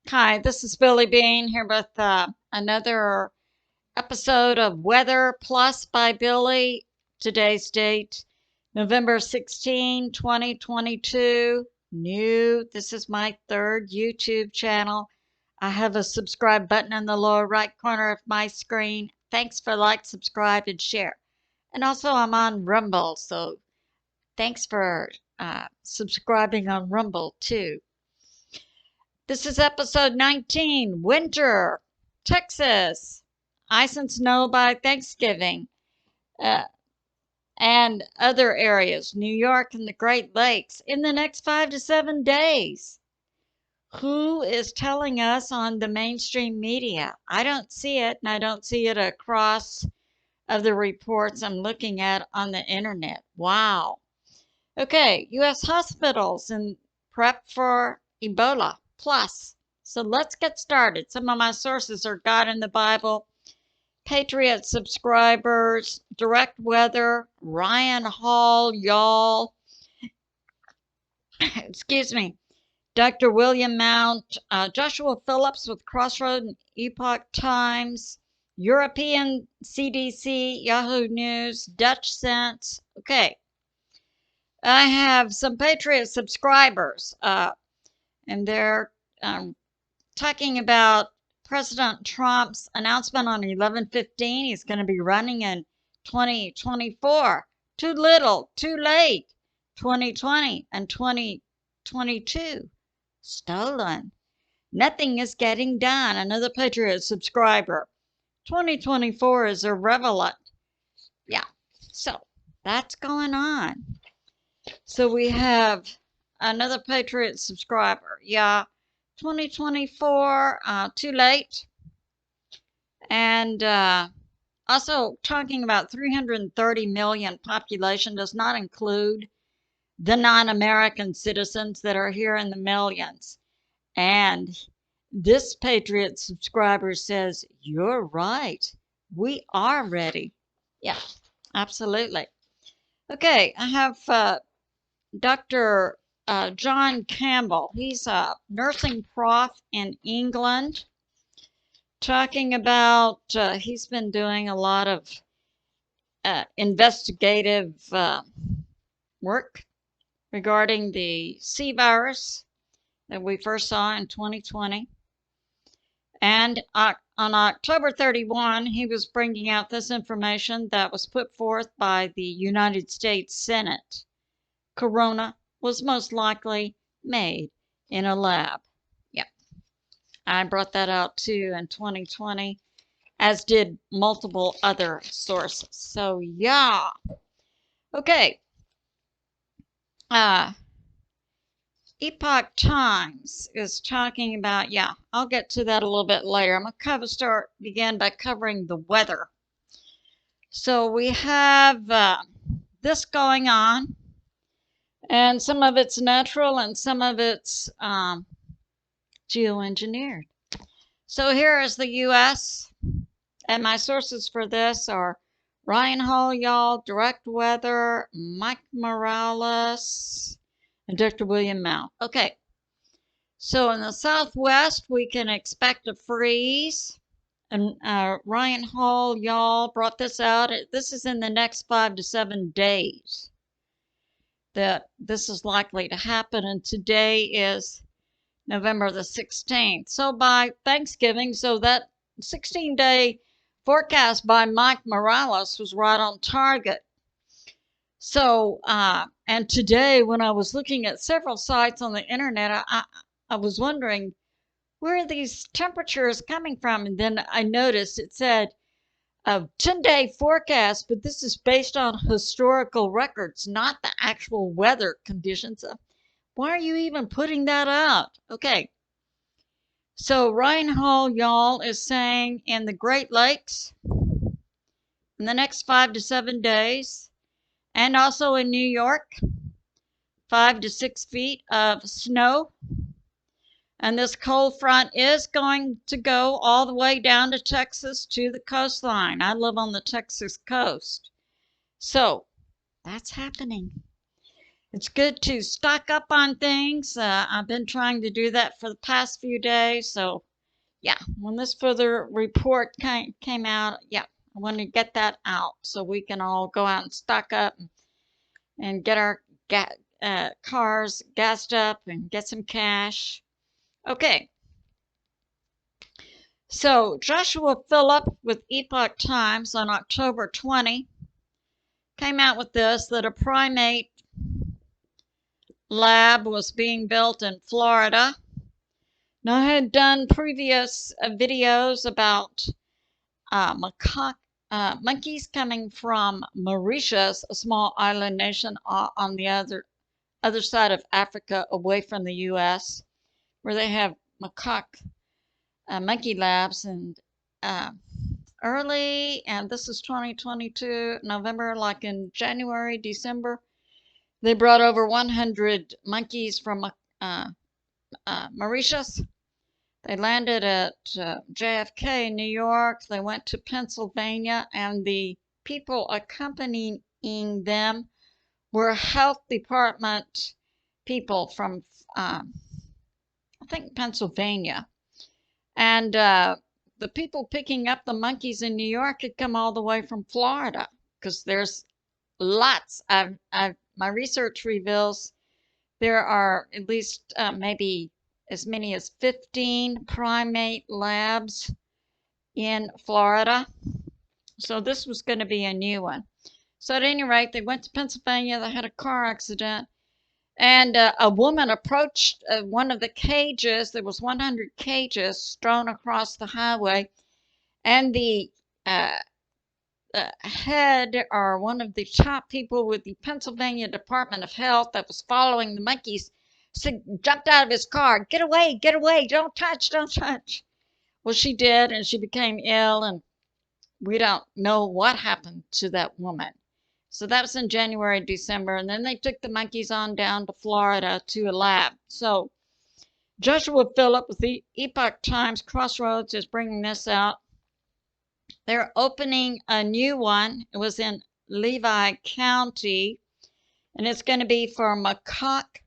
Hi, this is Billie Beene here with another episode of Weather Plus by Billie. Today's date, November 16, 2022. New. This is my third YouTube channel. I have a subscribe button in the lower right corner of my screen. Thanks for like, subscribe, and share. And also, I'm on Rumble, so thanks for subscribing on Rumble too. This is episode 19, Winter, Texas. Ice and snow by Thanksgiving. Uh, and other areas, New York and the Great Lakes, in the next 5 to 7 days. Who is telling us on the mainstream media? I don't see it, and I don't see it across of the reports I'm looking at on the internet. Wow. Okay, U.S. hospitals in prep for Ebola plus. So let's get started. Some of my sources are God in the Bible, Patriot subscribers, direct weather, Ryan Hall, y'all. Excuse me. Dr. William Mount, Joshua Phillips with Crossroad and Epoch Times, European CDC, Yahoo News, Dutchsinse. Okay, I have some Patriot subscribers, and they're talking about President Trump's announcement on 11/15. He's going to be running in 2024. Too little, too late. 2020 and 2022. Stolen. Nothing is getting done. Another Patriot subscriber. 2024 is irrelevant. Yeah, so that's going on. So we have another Patriot subscriber. Yeah, 2024, too late. And also talking about 330 million population does not include the non-American citizens that are here in the millions. And this Patriot subscriber says, you're right. We are ready. Yeah, absolutely. Okay, I have Dr. J Campbell. He's a nursing prof in England, talking about he's been doing a lot of investigative work regarding the C virus that we first saw in 2020. And on October 31, he was bringing out this information that was put forth by the United States Senate. Corona was most likely made in a lab. Yep. I brought that out too in 2020, as did multiple other sources. So yeah. Okay. Epoch Times is talking about, yeah, I'll get to that a little bit later. I'm going to begin by covering the weather. So we have this going on. And some of it's natural and some of it's geoengineered. So here is the U.S. And my sources for this are Ryan Hall, y'all, Direct Weather, Mike Morales, and Dr. William Mount. Okay. So in the Southwest, we can expect a freeze. And Ryan Hall, y'all, brought this out. This is in the next 5 to 7 days that this is likely to happen, and today is November the 16th. So by Thanksgiving, so that 16-day forecast by Mike Morales was right on target. So, and today when I was looking at several sites on the internet, I was wondering, where are these temperatures coming from? And then I noticed it said a 10-day forecast, but this is based on historical records, not the actual weather conditions. Why are you even putting that out? Okay. So Ryan Hall, y'all, is saying in the Great Lakes in the next 5 to 7 days, and also in New York, 5 to 6 feet of snow. And this cold front is going to go all the way down to Texas to the coastline. I live on the Texas coast. So that's happening. It's good to stock up on things. I've been trying to do that for the past few days. So, yeah, when this further report came out, yeah, I want to get that out so we can all go out and stock up and get our cars gassed up and get some cash. Okay. So, Joshua Phillip with Epoch Times on October 20 came out with this, that a primate lab was being built in Florida. Now, I had done previous videos about monkeys coming from Mauritius, a small island nation on the other side of Africa, away from the U.S., where they have monkey labs. And and this is 2022, November, like in January, December, they brought over 100 monkeys from Mauritius. They landed at JFK, New York. They went to Pennsylvania, and the people accompanying them were health department people from, I think, Pennsylvania. And the people picking up the monkeys in New York had come all the way from Florida, because there's lots. My research reveals there are at least maybe as many as 15 primate labs in Florida. So this was going to be a new one. So at any rate, they went to Pennsylvania. They had a car accident. And a woman approached one of the cages. There was 100 cages strewn across the highway. And the head, or one of the top people with the Pennsylvania Department of Health that was following the monkeys, jumped out of his car. Get away, don't touch, don't touch. Well, she did, and she became ill, and we don't know what happened to that woman. So that was in January, December, and then they took the monkeys on down to Florida to a lab. So Joshua Phillip with the Epoch Times Crossroads is bringing this out. They're opening a new one. It was in Levy County, and it's going to be for macaque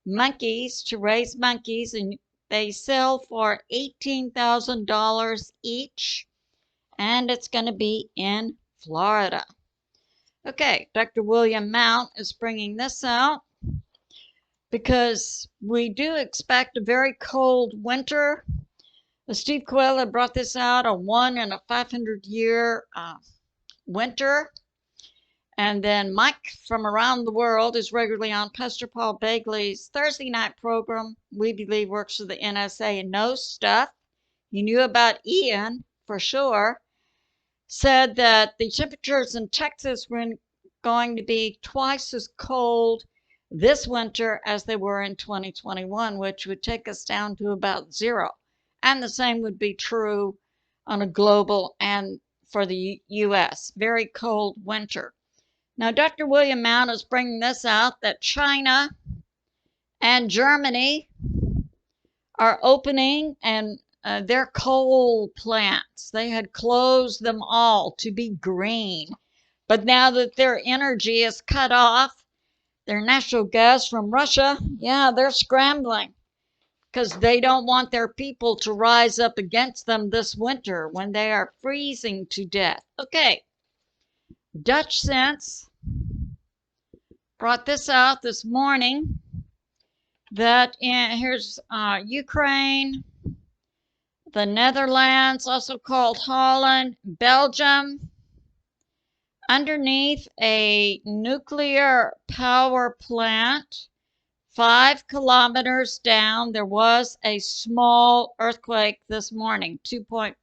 monkeys, to raise monkeys, and they sell for $18,000 each, and it's going to be in Florida. Okay, Dr. William Mount is bringing this out because we do expect a very cold winter. Steve Coelho brought this out, a 1 in a 500-year winter. And then Mike from around the world is regularly on Pastor Paul Begley's Thursday night program. We believe works for the NSA and knows stuff. He knew about Ian for sure. Said that the temperatures in Texas were going to be twice as cold this winter as they were in 2021, which would take us down to about 0. And the same would be true on a global and for the U.S. Very cold winter. Now, Dr. William Mount is bringing this out, that China and Germany are opening and their coal plants. They had closed them all to be green. But now that their energy is cut off, their natural gas from Russia, yeah, they're scrambling because they don't want their people to rise up against them this winter when they are freezing to death. Okay. Dutchsinse brought this out this morning, that here's Ukraine, the Netherlands, also called Holland, Belgium. Underneath a nuclear power plant, 5 kilometers down, there was a small earthquake this morning, 2.5.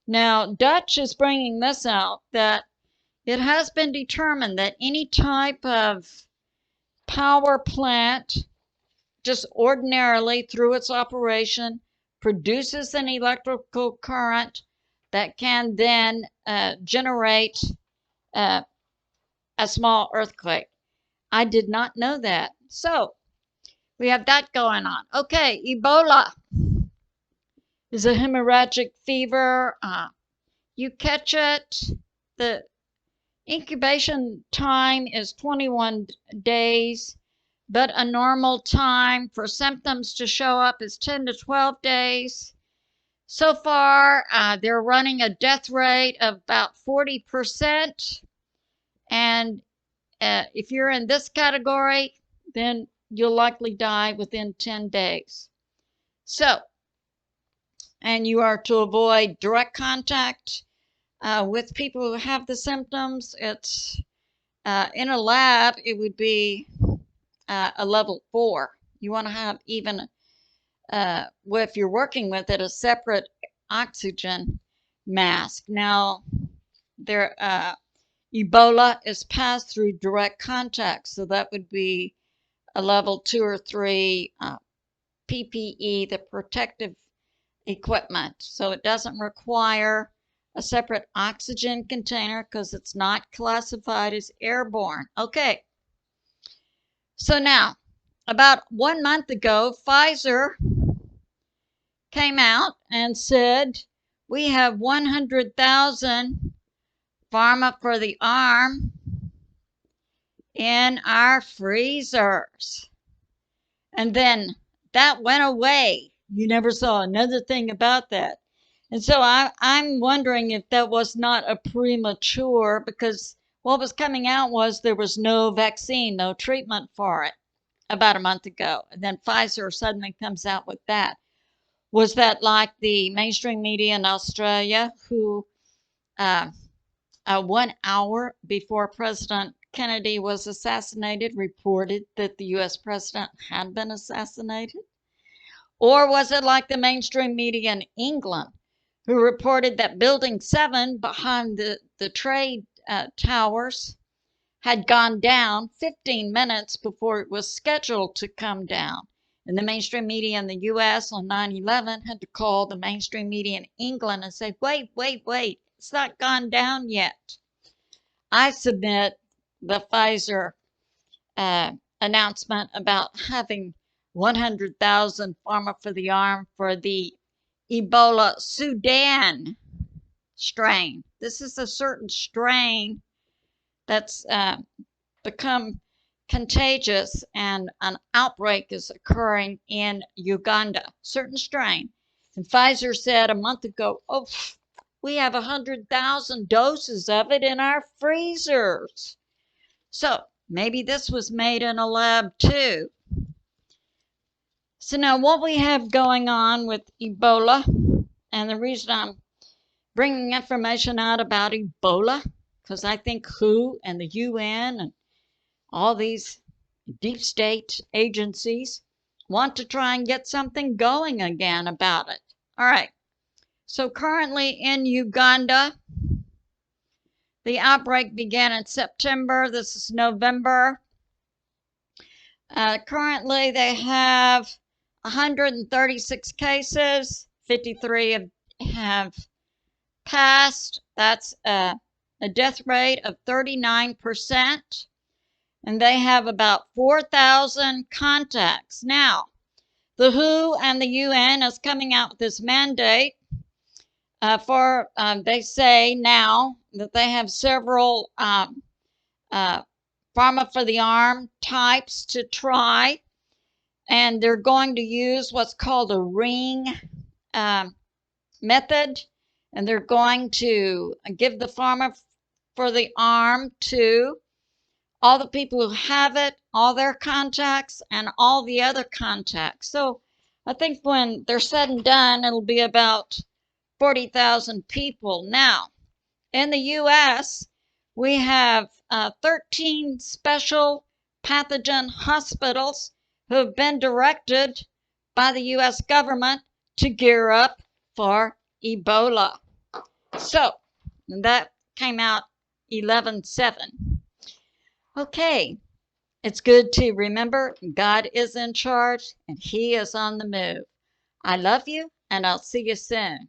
Now, Dutch is bringing this out, that it has been determined that any type of power plant, just ordinarily through its operation, produces an electrical current that can then generate a small earthquake. I did not know that. So we have that going on. Okay, Ebola is a hemorrhagic fever. You catch it Incubation time is 21 days, but a normal time for symptoms to show up is 10 to 12 days. So far, they're running a death rate of about 40%. And if you're in this category, then you'll likely die within 10 days. So, and you are to avoid direct contact with people who have the symptoms. It's in a lab, it would be a level 4. You want to have even, if you're working with it, a separate oxygen mask. Now, Ebola is passed through direct contact, so that would be a level 2 or 3 PPE, the protective equipment. So it doesn't require a separate oxygen container because it's not classified as airborne. Okay. So now, about 1 month ago, Pfizer came out and said, we have 100,000 pharma for the arm in our freezers. And then that went away. You never saw another thing about that. And so I'm wondering if that was not a premature, because what was coming out was there was no vaccine, no treatment for it about a month ago. And then Pfizer suddenly comes out with that. Was that like the mainstream media in Australia who 1 hour before President Kennedy was assassinated reported that the U.S. president had been assassinated? Or was it like the mainstream media in England who reported that Building 7 behind the trade towers had gone down 15 minutes before it was scheduled to come down? And the mainstream media in the U.S. on 9/11 had to call the mainstream media in England and say, wait, it's not gone down yet. I submit the Pfizer announcement about having 100,000 pharma for the arm for the Ebola Sudan strain. This is a certain strain that's become contagious, and an outbreak is occurring in Uganda. Certain strain. And Pfizer said a month ago, oh, we have 100,000 doses of it in our freezers. So maybe this was made in a lab too. So now what we have going on with Ebola, and the reason I'm bringing information out about Ebola, because I think WHO and the UN and all these deep state agencies want to try and get something going again about it. All right. So currently in Uganda, the outbreak began in September. This is November. Currently, they have 136 cases. 53 have passed. That's a death rate of 39%. And they have about 4,000 contacts. Now, the WHO and the UN is coming out with this mandate they say now that they have several pharma for the arm types to try, and they're going to use what's called a ring method, and they're going to give the pharma for the arm to all the people who have it, all their contacts, and all the other contacts. So I think when they're said and done, it'll be about 40,000 people. Now, in the U.S., we have 13 special pathogen hospitals who have been directed by the U.S. government to gear up for Ebola. So, that came out 11/7. Okay, it's good to remember God is in charge and He is on the move. I love you, and I'll see you soon.